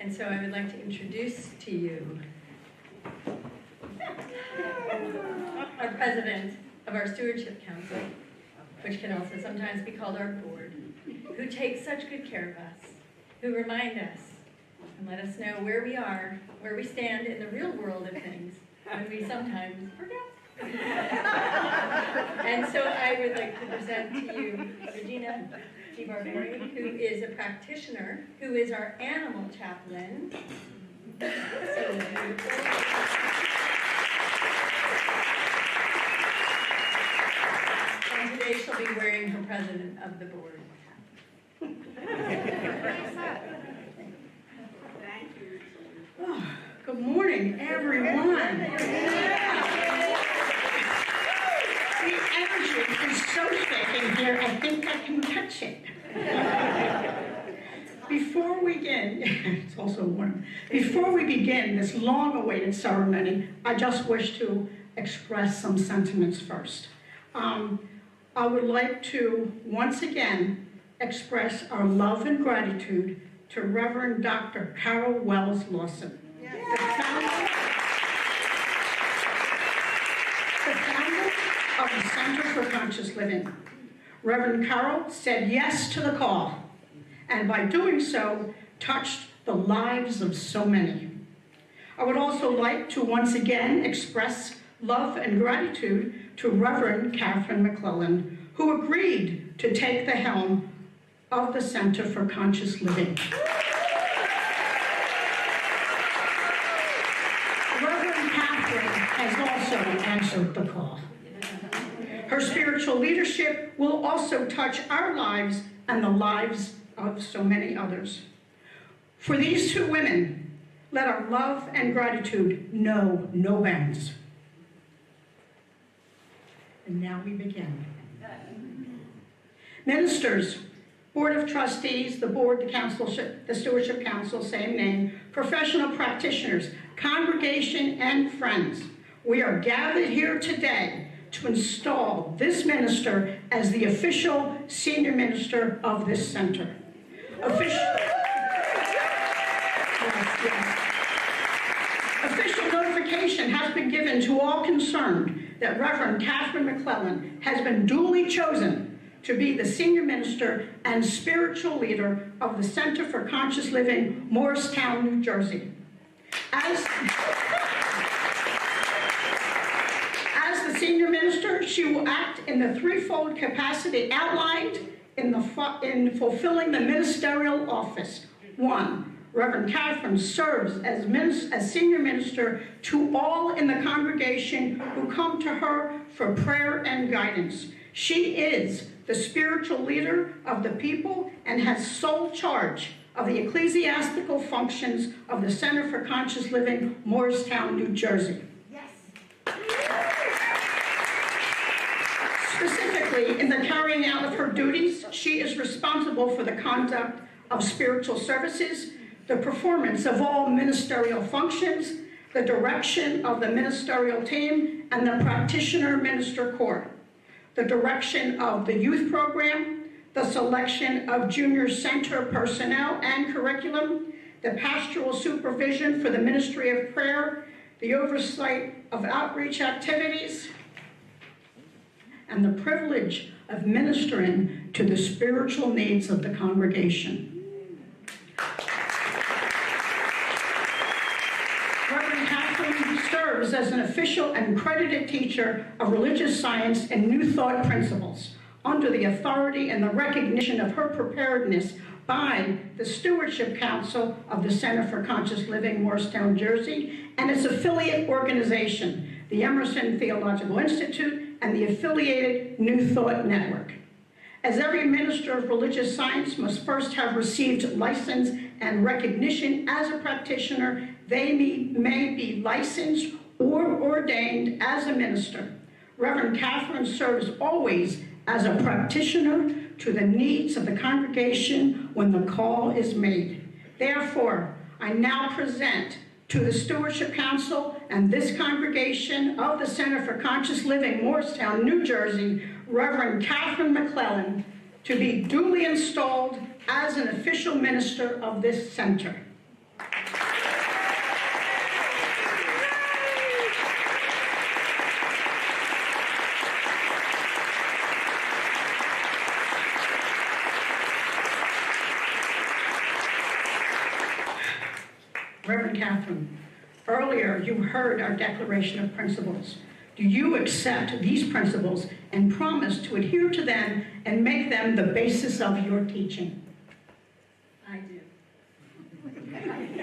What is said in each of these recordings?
And so I would like to introduce to you our president of our Stewardship Council, which can also sometimes be called our board, who takes such good care of us, who remind us and let us know where we are, where we stand in the real world of things, when we sometimes forget. And so I would like to present to you Regina G. Barberi, who is a practitioner, who is our animal chaplain. So beautiful. And today she'll be wearing her president of the board hat. Oh, good morning, everyone. The energy is so thick in here, I think I can touch it. Before we begin, it's also warm. Before we begin this long-awaited ceremony, I just wish to express some sentiments first. I would like to once again express our love and gratitude to Reverend Dr. Carol Wells Lawson, the founder of the Center for Conscious Living. Reverend Carol said yes to the call, and by doing so, touched the lives of so many. I would also like to once again express love and gratitude to Reverend Katherine McClellan, who agreed to take the helm of the Center for Conscious Living. Reverend Katherine has also answered the call. Her spiritual leadership will also touch our lives and the lives of so many others. For these two women, let our love and gratitude know no bounds. And now we begin. Ministers, Board of Trustees, the Board, the Councilship, the Stewardship Council, same name, professional practitioners, congregation, and friends, we are gathered here today to install this minister as the official senior minister of this center. Official notification has been given to all concerned that Reverend Katherine McClellan has been duly chosen to be the senior minister and spiritual leader of the Center for Conscious Living, Morristown, New Jersey. As the senior minister, she will act in the threefold capacity outlined in fulfilling the ministerial office. 1, Reverend Katherine serves as senior minister to all in the congregation who come to her for prayer and guidance. She is the spiritual leader of the people and has sole charge of the ecclesiastical functions of the Center for Conscious Living, Morristown, New Jersey. Yes. Specifically, in the carrying out of her duties, she is responsible for the conduct of spiritual services, the performance of all ministerial functions, the direction of the ministerial team, and the practitioner minister corps, the direction of the youth program, the selection of junior center personnel and curriculum, the pastoral supervision for the ministry of prayer, the oversight of outreach activities, and the privilege of ministering to the spiritual needs of the congregation. Reverend Katherine serves as an official and credited teacher of religious science and New Thought principles under the authority and the recognition of her preparedness by the Stewardship Council of the Center for Conscious Living, Morristown, Jersey, and its affiliate organization, the Emerson Theological Institute, and the affiliated New Thought Network. As every minister of religious science must first have received license and recognition as a practitioner, they may be licensed or ordained as a minister. Reverend Katherine serves always as a practitioner to the needs of the congregation when the call is made. Therefore, I now present to the Stewardship Council and this congregation of the Center for Conscious Living, Morristown, New Jersey, Reverend Katherine McClellan, to be duly installed as an official minister of this center. Reverend Katherine, earlier you heard our declaration of principles. Do you accept these principles and promise to adhere to them and make them the basis of your teaching? I do.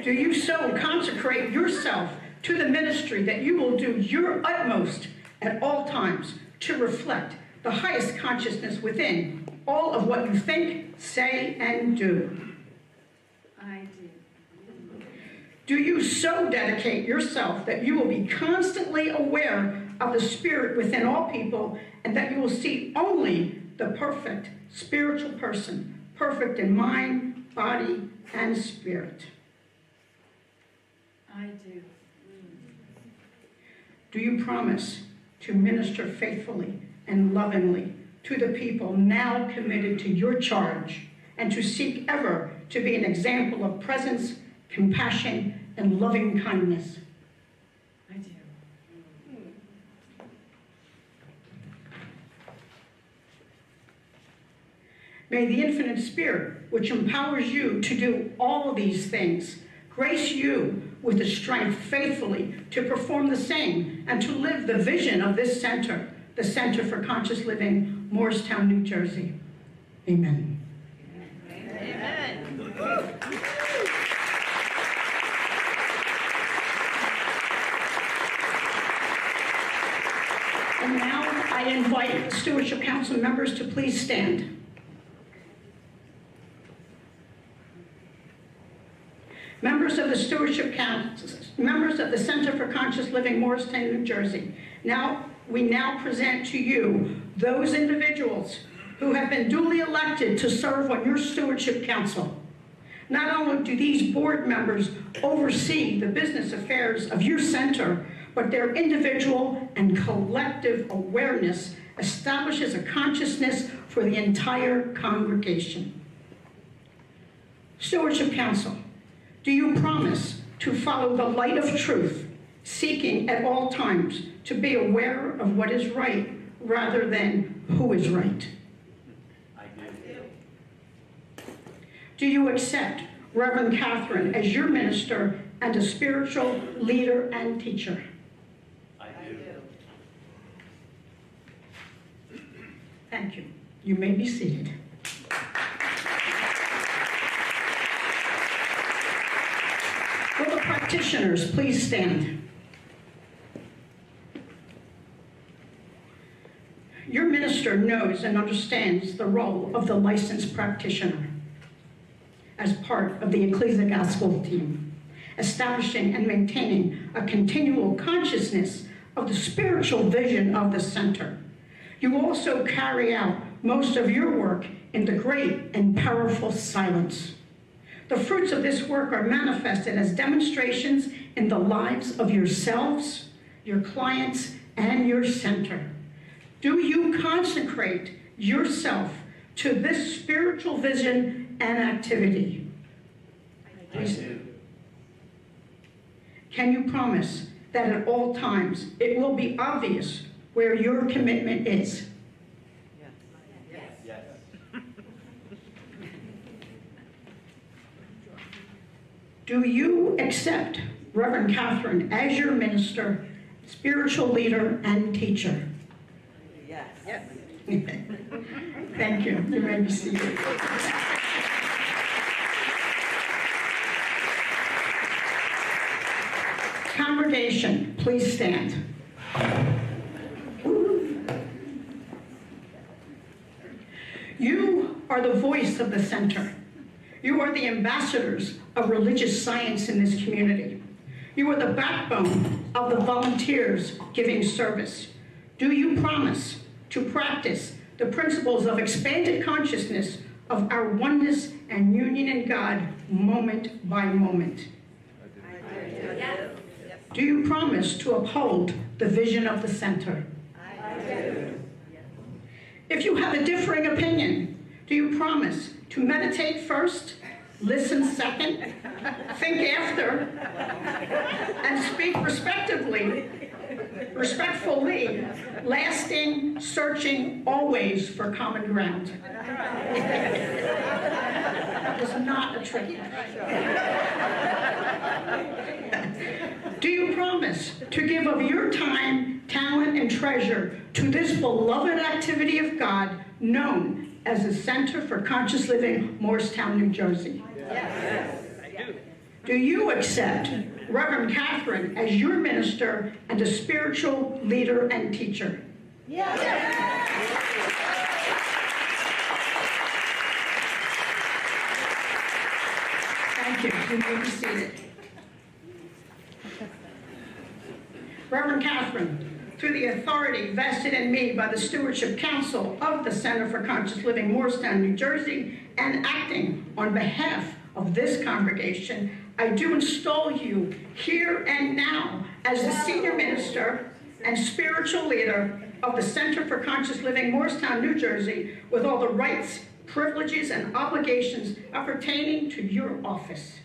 Do you so consecrate yourself to the ministry that you will do your utmost at all times to reflect the highest consciousness within all of what you think, say, and do? I do. Do you so dedicate yourself that you will be constantly aware of the Spirit within all people and that you will see only the perfect spiritual person, perfect in mind, body, and spirit? I do. Do you promise to minister faithfully and lovingly to the people now committed to your charge and to seek ever to be an example of presence, compassion, and loving kindness? I do. May the infinite Spirit, which empowers you to do all of these things, grace you with the strength faithfully to perform the same and to live the vision of this center, the Center for Conscious Living, Morristown, New Jersey. Amen. Amen. And now I invite Stewardship Council members to please stand. Members of the Stewardship Council, members of the Center for Conscious Living, Morristown, New Jersey. We now present to you those individuals who have been duly elected to serve on your Stewardship Council. Not only do these board members oversee the business affairs of your center, but their individual and collective awareness establishes a consciousness for the entire congregation. Stewardship Council, do you promise to follow the light of truth, seeking at all times to be aware of what is right rather than who is right? I do. Do you accept Reverend Katherine as your minister and a spiritual leader and teacher? I do. Thank you. You may be seated. Will the practitioners please stand? Your minister knows and understands the role of the licensed practitioner as part of the ecclesiastical team, establishing and maintaining a continual consciousness of the spiritual vision of the center. You also carry out most of your work in the great and powerful silence. The fruits of this work are manifested as demonstrations in the lives of yourselves, your clients, and your center. Do you consecrate yourself to this spiritual vision and activity? I do. Can you promise that at all times it will be obvious where your commitment is? Yes. Do you accept Reverend Katherine as your minister, spiritual leader, and teacher? Yes. Thank you. You may be seated. Congregation, please stand. You are the voice of the center. You are the ambassadors of religious science in this community. You are the backbone of the volunteers giving service. Do you promise to practice the principles of expanded consciousness of our oneness and union in God moment by moment? Do you promise to uphold the vision of the center? I do. If you have a differing opinion, do you promise to meditate first, listen second, think after, and speak respectfully, lasting, searching always for common ground? That was not a trick question. promise to give of your time, talent, and treasure to this beloved activity of God known as the Center for Conscious Living, Morristown, New Jersey? Yes. Do you accept Reverend Katherine as your minister and a spiritual leader and teacher? Thank you. You may be seated. Reverend Katherine, through the authority vested in me by the Stewardship Council of the Center for Conscious Living, Morristown, New Jersey, and acting on behalf of this congregation, I do install you here and now as the senior minister and spiritual leader of the Center for Conscious Living, Morristown, New Jersey, with all the rights, privileges, and obligations appertaining to your office.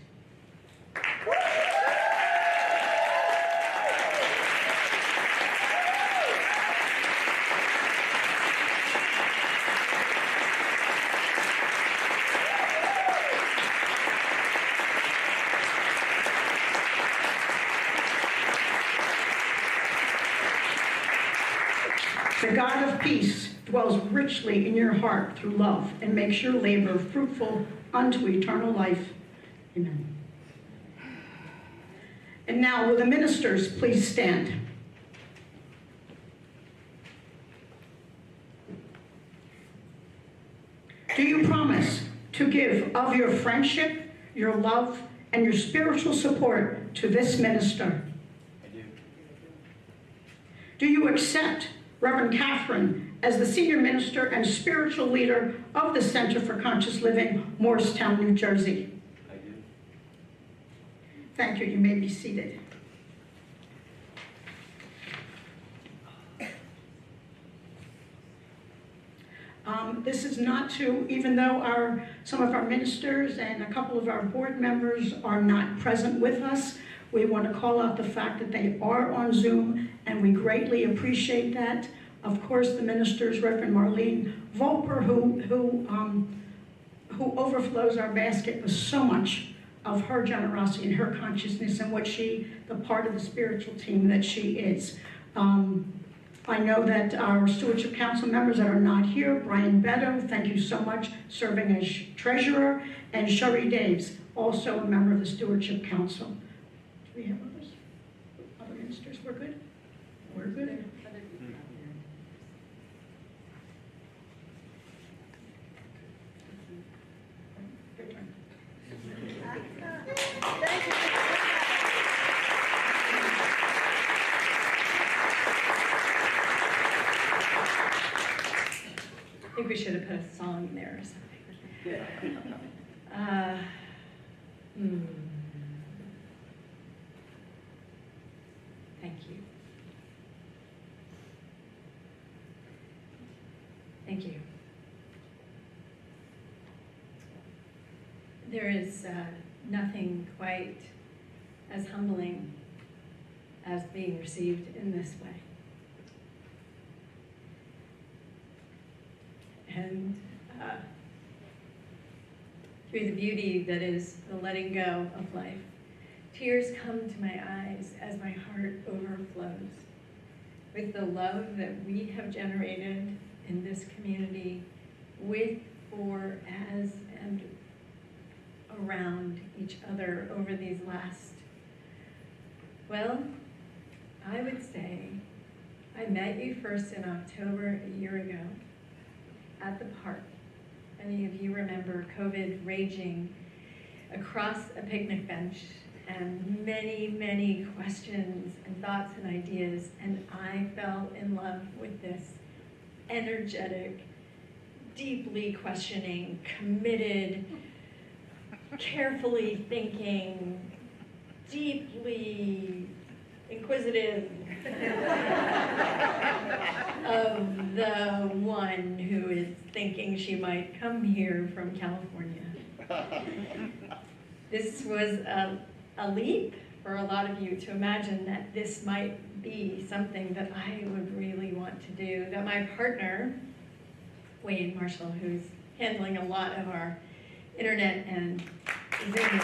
The God of peace dwells richly in your heart through love and makes your labor fruitful unto eternal life. Amen. And now, will the ministers please stand? Do you promise to give of your friendship, your love, and your spiritual support to this minister? I do. Do you accept Reverend Katherine as the senior minister and spiritual leader of the Center for Conscious Living, Morristown, New Jersey? I do. Thank you. You may be seated. This is not to, even though some of our ministers and a couple of our board members are not present with us, we want to call out the fact that they are on Zoom, and we greatly appreciate that. Of course, the ministers, Reverend Marlene Volper, who overflows our basket with so much of her generosity and her consciousness and the part of the spiritual team that she is. I know that our Stewardship Council members that are not here, Brian Beto, thank you so much, serving as treasurer, and Sherry Daves, also a member of the Stewardship Council. Do we have others? Other ministers? We're good? We're good. Your turn. I think we should have put a song in there or something. Thank you. Thank you. There is nothing quite as humbling as being received in this way. And through the beauty that is the letting go of life, tears come to my eyes as my heart overflows with the love that we have generated in this community with, for, as, and around each other over these last, well, I would say I met you first in October a year ago at the park. Many of you remember COVID raging across a picnic bench and many, many questions and thoughts and ideas, and I fell in love with this energetic, deeply questioning, committed, carefully thinking, deeply inquisitive of the one who is thinking she might come here from California. This was a leap for a lot of you to imagine that this might be something that I would really want to do, that my partner, Wayne Marshall, who's handling a lot of our internet and Zoom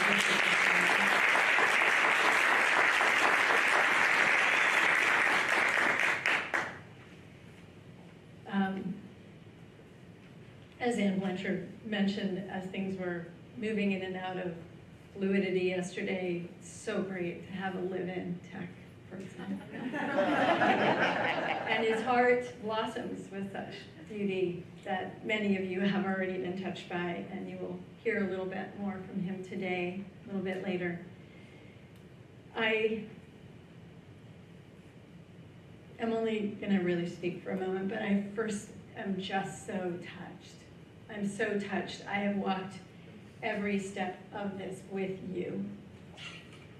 as Ann Blanchard mentioned, as things were moving in and out of fluidity yesterday, it's so great to have a live-in tech person. And his heart blossoms with such beauty that many of you have already been touched by, and you will hear a little bit more from him today, a little bit later. I am only going to really speak for a moment, but I first am just so touched. I'm so touched. I have walked every step of this with you,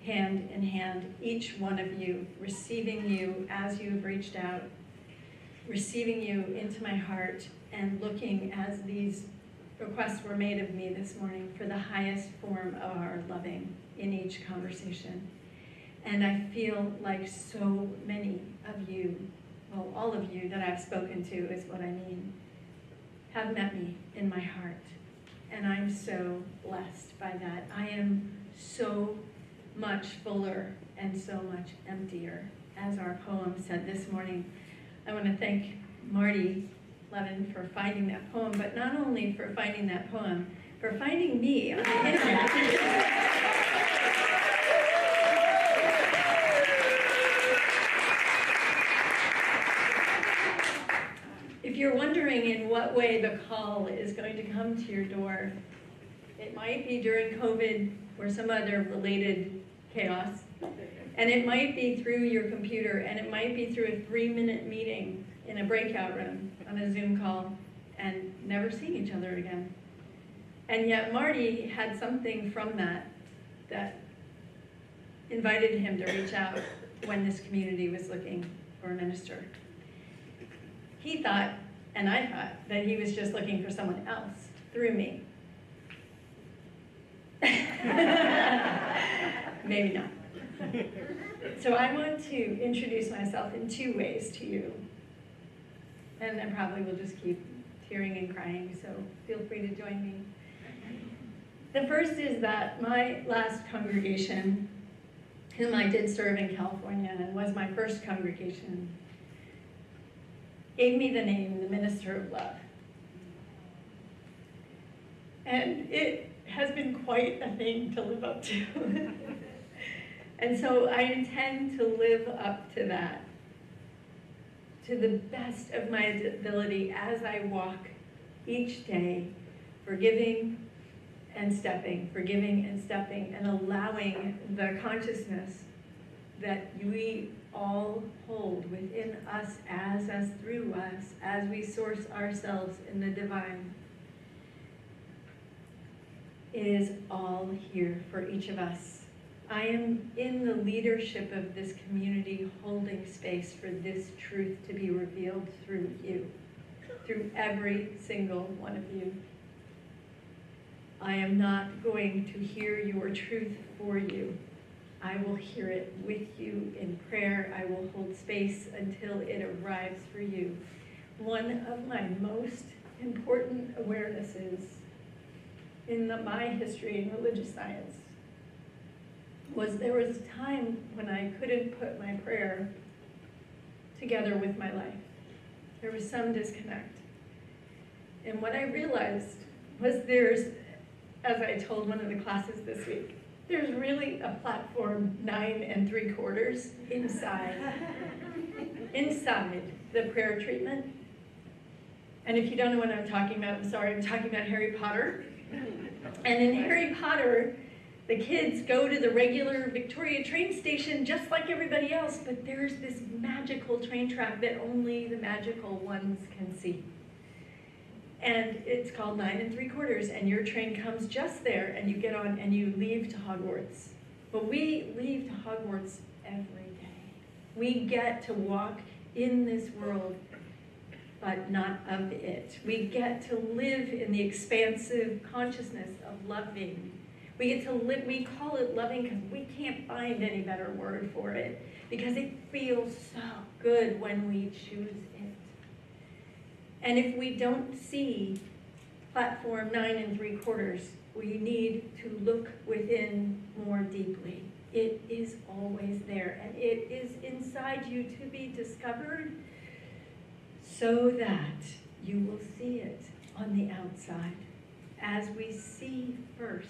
hand in hand, each one of you, receiving you as you have reached out, receiving you into my heart, and looking as these requests were made of me this morning for the highest form of our loving in each conversation. And I feel like so many of you, well, all of you that I've spoken to is what I mean, have met me in my heart. And I'm so blessed by that. I am so much fuller and so much emptier, as our poem said this morning. I want to thank Marty Levin for finding that poem, but not only for finding that poem, for finding me on the internet. If you're wondering in what way the call is going to come to your door, it might be during COVID or some other related chaos, and it might be through your computer, and it might be through a 3-minute meeting in a breakout room on a Zoom call and never seeing each other again. And yet Marty had something from that invited him to reach out when this community was looking for a minister. He thought, and I thought, that he was just looking for someone else through me. Maybe not. So I want to introduce myself in 2 ways to you. And I probably will just keep tearing and crying, so feel free to join me. The first is that my last congregation, whom I did serve in California and was my first congregation, gave me the name, the Minister of Love. And it has been quite a thing to live up to. And so I intend to live up to that, to the best of my ability as I walk each day, forgiving and stepping, and allowing the consciousness that we all hold within us as through us, as we source ourselves in the divine. It is all here for each of us. I am in the leadership of this community, holding space for this truth to be revealed through you, through every single one of you. I am not going to hear your truth for you. I will hear it with you in prayer. I will hold space until it arrives for you. One of my most important awarenesses in my history in religious science was there was a time when I couldn't put my prayer together with my life. There was some disconnect. And what I realized was there's, as I told one of the classes this week, there's really a platform 9 3/4 inside the prayer treatment. And if you don't know what I'm talking about, I'm sorry, I'm talking about Harry Potter. And in Harry Potter, the kids go to the regular Victoria train station just like everybody else, but there's this magical train track that only the magical ones can see. And it's called 9 3/4, and your train comes just there, and you get on and you leave to Hogwarts. But we leave to Hogwarts every day. We get to walk in this world, but not of it. We get to live in the expansive consciousness of loving. We get to live, we call it loving because we can't find any better word for it, because it feels so good when we choose it. And if we don't see platform 9 3/4, we need to look within more deeply. It is always there, and it is inside you to be discovered so that you will see it on the outside. As we see first,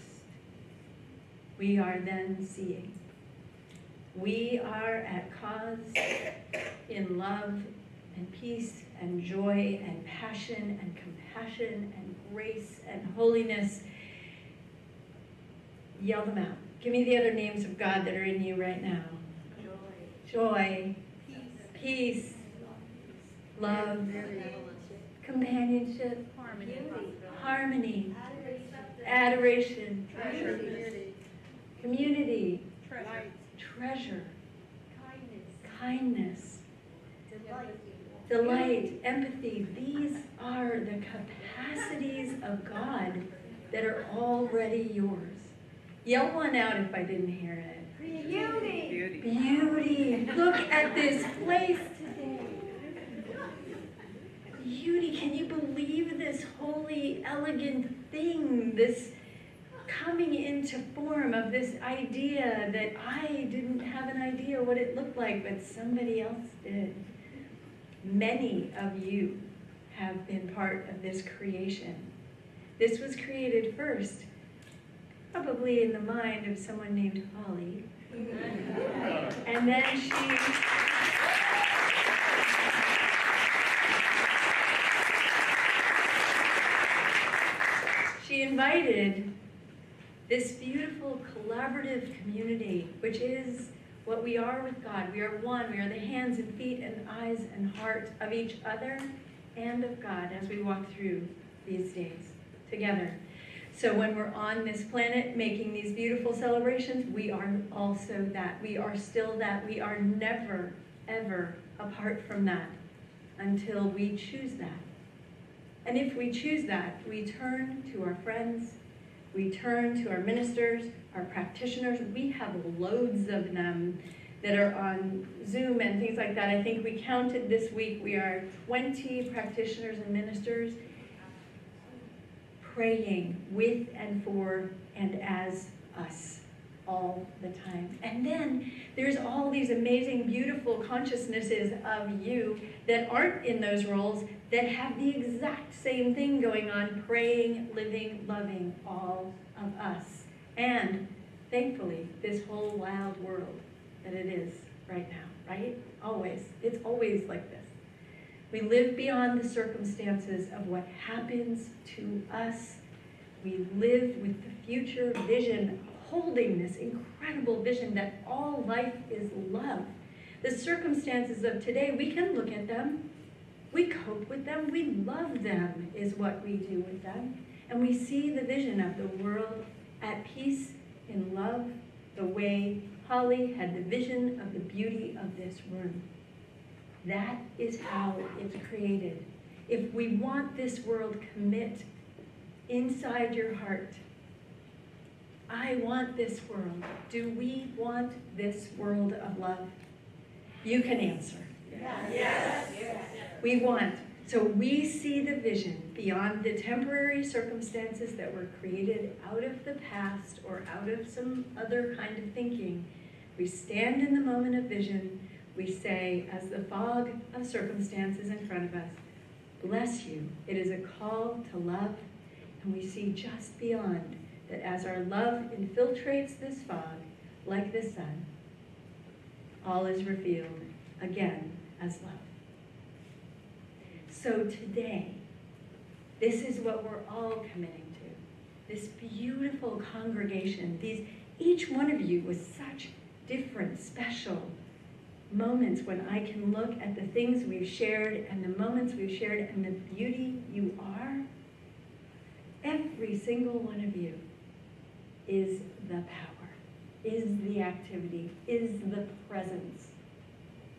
we are then seeing. We are at cause in love and peace and joy and passion and compassion and grace and holiness. Yell them out. Give me the other names of God that are in you right now. Joy, peace, love, companionship, harmony, adoration, community, treasure, kindness, delight, empathy. These are the capacities of God that are already yours. Yell one out if I didn't hear it. Beauty. Beauty. Look at this place today. Beauty. Can you believe this holy, elegant thing, this coming into form of this idea that I didn't have an idea what it looked like, but somebody else did. Many of you have been part of this creation. This was created first, probably in the mind of someone named Holly. And then she invited this beautiful collaborative community, which is what we are with God. We are one. We are the hands and feet and eyes and heart of each other and of God as we walk through these days together. So when we're on this planet making these beautiful celebrations, we are also that. We are still that. We are never, ever apart from that until we choose that. And if we choose that, we turn to our friends, we turn to our ministers, our practitioners. We have loads of them that are on Zoom and things like that. I think we counted this week, we are 20 practitioners and ministers praying with and for and as us all the time. And then there's all these amazing, beautiful consciousnesses of you that aren't in those roles that have the exact same thing going on, praying, living, loving all of us. And thankfully, this whole wild world that it is right now, right? Always. It's always like this. We live beyond the circumstances of what happens to us. We live with the future vision, holding this incredible vision that all life is love. The circumstances of today, we can look at them, we cope with them, we love them is what we do with them. And we see the vision of the world at peace, in love, the way Holly had the vision of the beauty of this room. That is how it's created. If we want this world, commit inside your heart. I want this world. Do we want this world of love? You can answer. Yes. We want. So we see the vision beyond the temporary circumstances that were created out of the past or out of some other kind of thinking. We stand in the moment of vision. We say, as the fog of circumstances in front of us, bless you. It is a call to love. And we see just beyond that as our love infiltrates this fog, like the sun, all is revealed again as love. So today, this is what we're all committing to. This beautiful congregation, each one of you with such different, special moments when I can look at the things we've shared and the moments we've shared and the beauty you are. Every single one of you is the power, is the activity, is the presence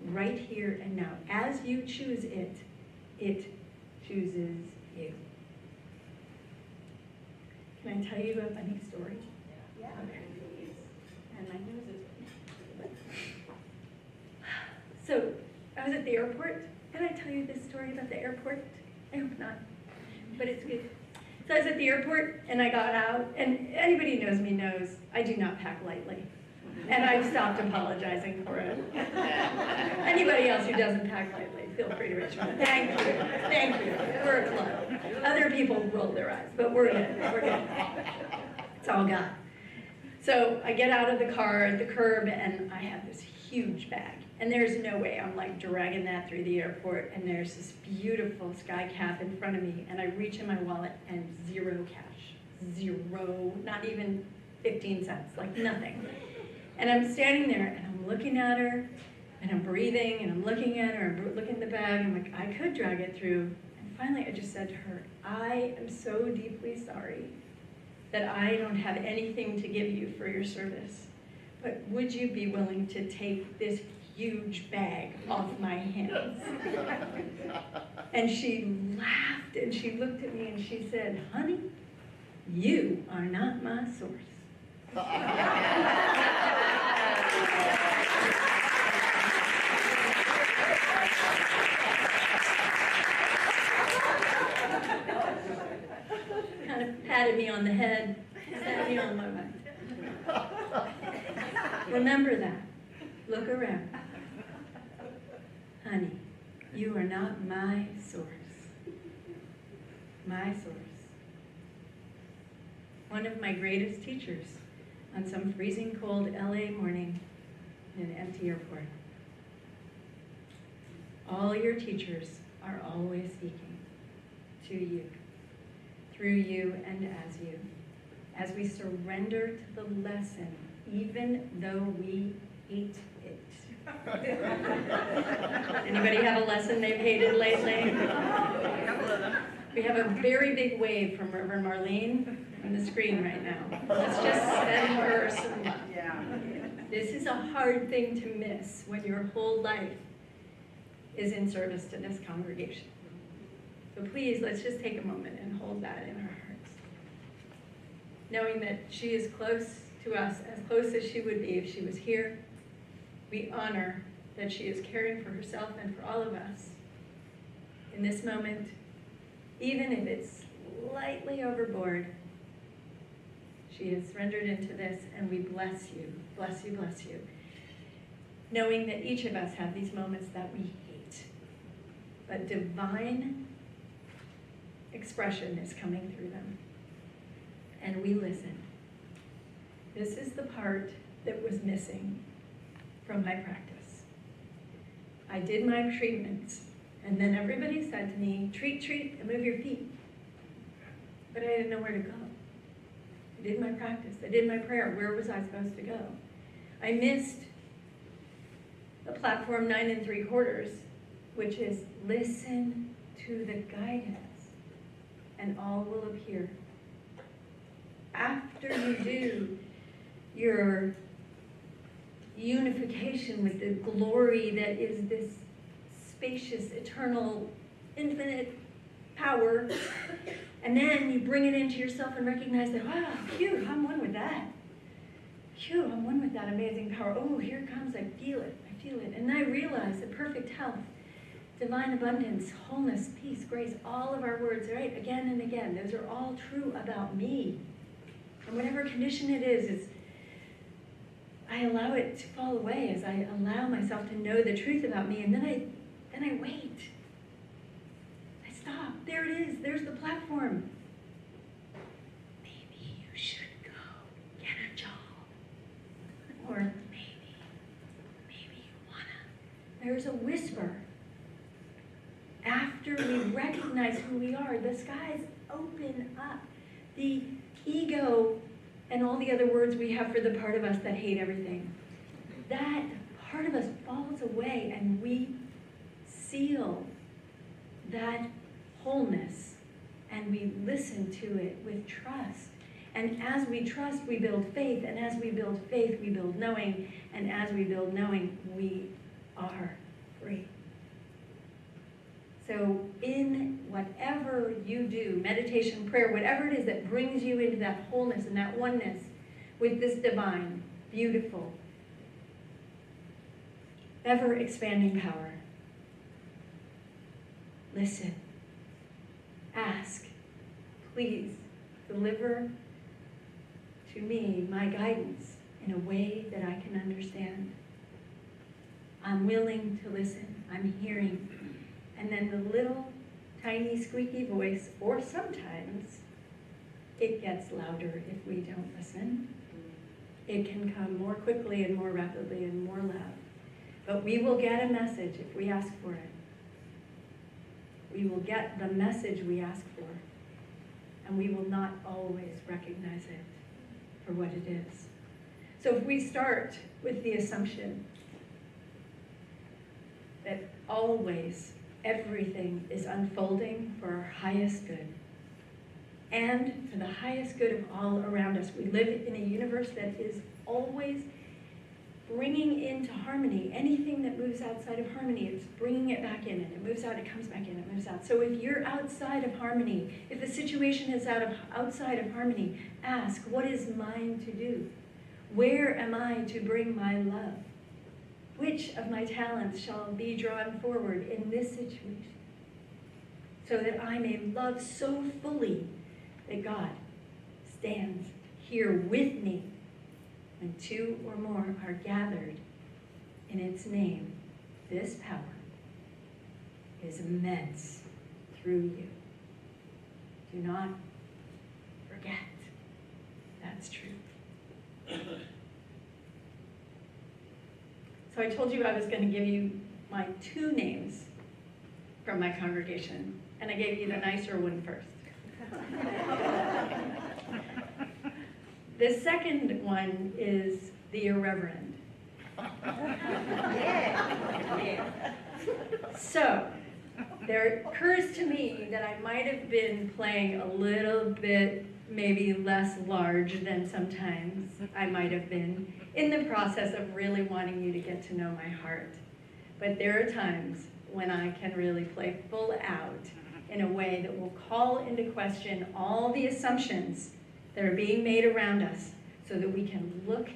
right here and now. As you choose it, it chooses you. Can I tell you a funny story? Yeah. Okay. And my nose is... So, I was at the airport. Did I tell you this story about the airport? I hope not, but it's good. So I was at the airport, and I got out, and anybody who knows me knows I do not pack lightly. And I've stopped apologizing for it. Anybody else who doesn't pack lightly, feel free to raise your hand. Thank you, thank you. We're a club. Other people roll their eyes, but we're good, we're good. It's all God. So I get out of the car at the curb and I have this huge bag. And there's no way I'm like dragging that through the airport, and there's this beautiful sky cap in front of me, and I reach in my wallet and zero cash. Zero, not even 15 cents, like nothing. And I'm standing there and I'm looking at her and I'm breathing and I'm looking at her, I'm looking at the bag, I'm like, I could drag it through. And finally I just said to her, I am so deeply sorry that I don't have anything to give you for your service, but would you be willing to take this huge bag off my hands? And she laughed and she looked at me and she said, honey, you are not my source. Kind of patted me on the head, set me on my way. Remember that. Look around. Honey, you are not my source. My source. One of my greatest teachers on some freezing cold LA morning in an empty airport. All your teachers are always speaking to you, through you and as we surrender to the lesson, even though we hate it. Anybody have a lesson they've hated lately? We have a very big wave from Reverend Marlene on the screen right now. Let's just send her some love. This is a hard thing to miss when your whole life is in service to this congregation. So please, let's just take a moment and hold that in our hearts. Knowing that she is close to us, as close as she would be if she was here. We honor that she is caring for herself and for all of us in this moment, even if it's slightly overboard. She has surrendered into this, and we bless you, bless you, bless you. Knowing that each of us have these moments that we hate, but divine expression is coming through them, and we listen. This is the part that was missing from my practice. I did my treatments, and then everybody said to me, treat, and move your feet. But I didn't know where to go. I did my practice, I did my prayer. Where was I supposed to go? I missed the platform 9 3/4, which is listen to the guidance, and all will appear. After you do your unification with the glory that is this spacious, eternal, infinite power, and then you bring it into yourself and recognize that, wow, phew, I'm one with that. Phew, I'm one with that amazing power. Oh, here it comes, I feel it. And I realize that perfect health, divine abundance, wholeness, peace, grace, all of our words, right, again and again, those are all true about me. And whatever condition it is I allow it to fall away as I allow myself to know the truth about me, and then I wait. I stop. There it is. There's the platform. Maybe you should go get a job. Or maybe you wanna. There's a whisper. After we recognize who we are, the skies open up. The ego and all the other words we have for the part of us that hate everything, that part of us falls away, and we seal that wholeness, and we listen to it with trust. And as we trust, we build faith, and as we build faith, we build knowing, and as we build knowing, we are free. So in whatever you do, meditation, prayer, whatever it is that brings you into that wholeness and that oneness with this divine, beautiful, ever-expanding power, listen, ask, please deliver to me my guidance in a way that I can understand. I'm willing to listen. I'm hearing. And then the little tiny squeaky voice, or sometimes it gets louder if we don't listen. It can come more quickly and more rapidly and more loud. But we will get a message if we ask for it. We will get the message we ask for. And we will not always recognize it for what it is. So if we start with the assumption that always everything is unfolding for our highest good and for the highest good of all around us. We live in a universe that is always bringing into harmony. Anything that moves outside of harmony, it's bringing it back in, and it moves out, it comes back in, it moves out. So if you're outside of harmony, if the situation is outside of harmony, ask, what is mine to do? Where am I to bring my love? Which of my talents shall be drawn forward in this situation, so that I may love so fully that God stands here with me when two or more are gathered in its name? This power is immense through you. Do not forget that's true. So I told you I was going to give you my two names from my congregation, and I gave you the nicer one first. The second one is the irreverend. So there occurs to me that I might have been playing a little bit maybe less large than sometimes I might have been in the process of really wanting you to get to know my heart. But there are times when I can really play full out in a way that will call into question all the assumptions that are being made around us, so that we can look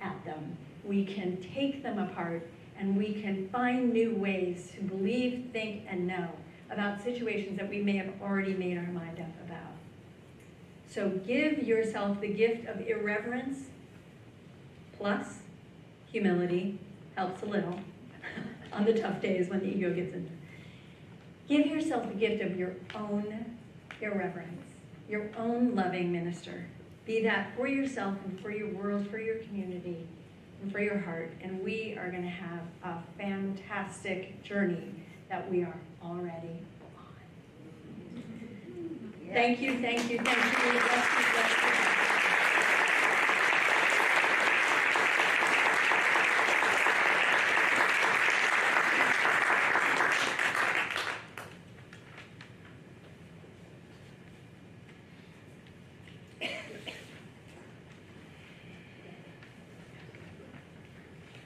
at them, we can take them apart, and we can find new ways to believe, think, and know about situations that we may have already made our mind up about. So give yourself the gift of irreverence plus humility. Helps a little on the tough days when the ego gets in there. Give yourself the gift of your own irreverence, your own loving minister. Be that for yourself and for your world, for your community, and for your heart. And we are going to have a fantastic journey that we are already on. Yeah. Thank you, thank you, thank you. Bless you, bless you.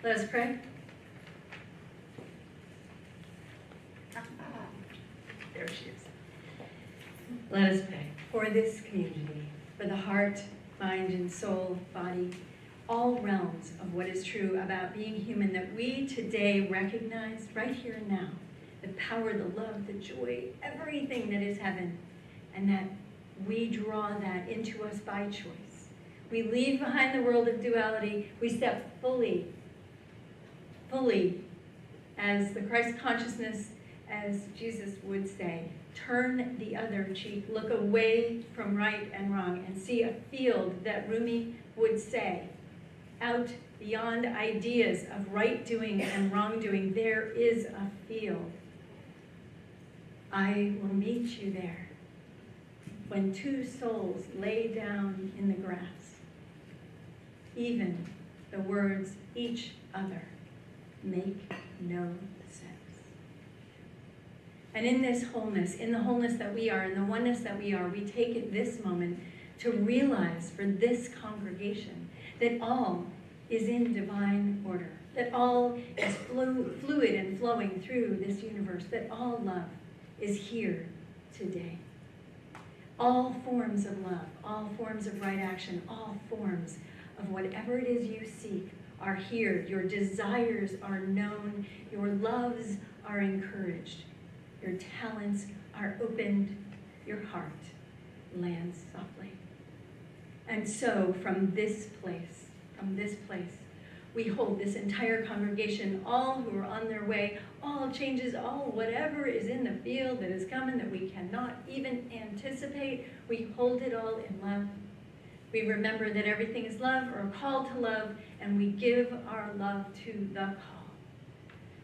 Let us pray. There she is. Let us pray for this community, for the heart, mind, and soul, body, all realms of what is true about being human, that we today recognize right here and now the power, the love, the joy, everything that is heaven, and that we draw that into us by choice. We leave behind the world of duality. We step fully as the Christ consciousness, as Jesus would say, turn the other cheek, look away from right and wrong, and see a field that Rumi would say, out beyond ideas of right doing and wrongdoing, there is a field. I will meet you there when two souls lay down in the grass. Even the words each other make no sense. And in this wholeness, in the wholeness that we are, in the oneness that we are, we take it this moment to realize for this congregation that all is in divine order, that all is fluid and flowing through this universe, that all love is here today. All forms of love, all forms of right action, all forms of whatever it is you seek are here. Your desires are known. Your loves are encouraged. Your talents are opened. Your heart lands softly. And so from this place, from this place. We hold this entire congregation, all who are on their way, all changes, all whatever is in the field that is coming that we cannot even anticipate. We hold it all in love. We remember that everything is love or a call to love, and we give our love to the call.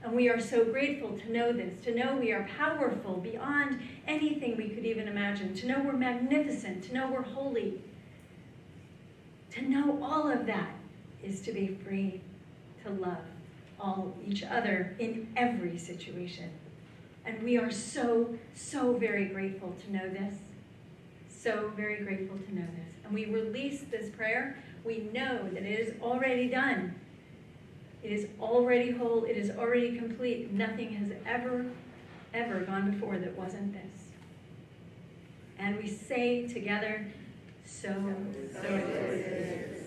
And we are so grateful to know this, to know we are powerful beyond anything we could even imagine, to know we're magnificent, to know we're holy. To know all of that is to be free to love each other in every situation. And we are so, so very grateful to know this. So very grateful to know this. And we release this prayer. We know that it is already done. It is already whole. It is already complete. Nothing has ever, ever gone before that wasn't this. And we say together, so it is.